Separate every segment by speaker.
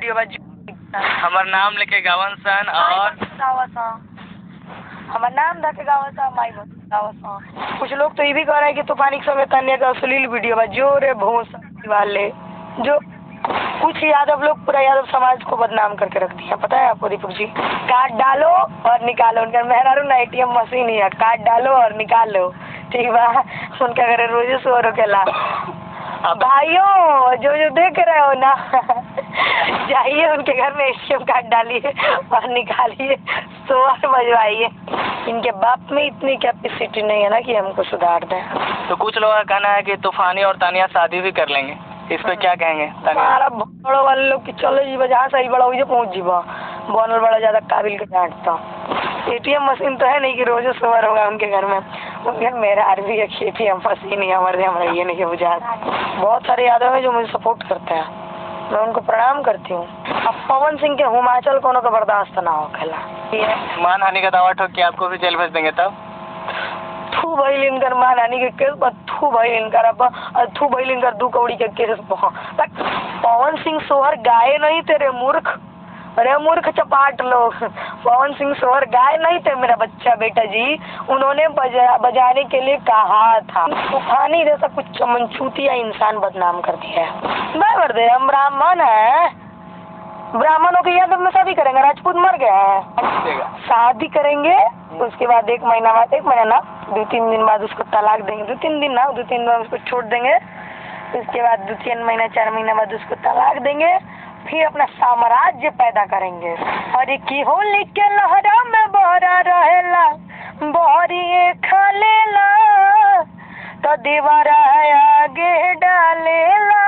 Speaker 1: Video बा
Speaker 2: हमार नाम लेके गावन सन और
Speaker 1: हमार नाम धके गावत माई गावत। कुछ लोग तो ये भी कह रहे हैं कि तूफानी के समय तन्या का अश्लील वीडियो बा जो रे भोस वाले जो कुछ यादव लोग पूरा यादव समाज को बदनाम करके रख दिया। पता है आपको दीपक जी? काट डालो और निकालो। उनका मेहरारू ना ATM मशीन ही है, काट डालो और निकालो। ठीक बा? उनका घर रोजे सो रोकेला। भाइयों जो जो देख रहे हो ना जाइए उनके घर में ATM कार्ड डालिए और निकालिए, शोर बजवाइए। इनके बाप में इतनी कैपेसिटी नहीं है ना कि हमको सुधार दें।
Speaker 2: तो कुछ लोगों का कहना है कि तूफानी और तानिया शादी भी कर लेंगे, इस पे क्या कहेंगे?
Speaker 1: हमारा बड़ो वाले लोग की चलो जी जहाँ सही बड़ा हुई पहुँच जीवा बनल बड़ा ज्यादा काबिल के डांटता। ATM मशीन तो है नहीं कि रोजे सवार होगा उनके घर में। उनके मेरा आरबी एक ATM मशीन ही हमारे ये नहीं बुझा। बहुत सारे यादव हैं जो मुझे सपोर्ट करते हैं, मैं उनको प्रणाम करती हूँ। अब पवन सिंह के हिमाचल कोनो का बर्दाश्त ना हो खेला
Speaker 2: मानहानि का दावा ठोक के आपको भी जेल भेज देंगे तब?
Speaker 1: थू भइल इनकर मानहानि के केस पर, थू भइल इनकर थू भइल इनकर 2 कौड़ी के केस पर। पवन सिंह सोहर गाये नहीं तेरे मूर्ख, अरे मूर्ख चपाट लोग। पवन सिंह सोहर गाय नहीं थे मेरा बच्चा बेटा जी, उन्होंने बजाने के लिए कहा था। तूफानी जैसा कुछ चमनचूतिया इंसान बदनाम कर दिया है। मैं दे हम ब्राह्मण है, ब्राह्मणों के यादव में शादी करेंगे? राजपूत मर गया है, शादी करेंगे उसके बाद 1 महीना बाद 1 महीना ना 2-3 दिन बाद उसको तलाक देंगे। 2-3 दिन ना 2-3 दिन उसको छोड़ देंगे, उसके बाद 2-3 महीना 4 महीना बाद उसको तलाक देंगे, फिर अपना साम्राज्य पैदा करेंगे। अरे की होली के लहरा में बहरा रहेला बहरी खा लेला तो दीवारा आगे डालेला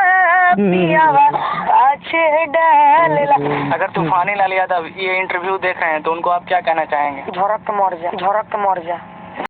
Speaker 1: पियावा पाछे डालेला।
Speaker 2: अगर तूफानी लाल यादव ये इंटरव्यू देख रहे हैं तो उनको आप क्या कहना चाहेंगे?
Speaker 1: झोरक के मर जा, झोरक के मर जा।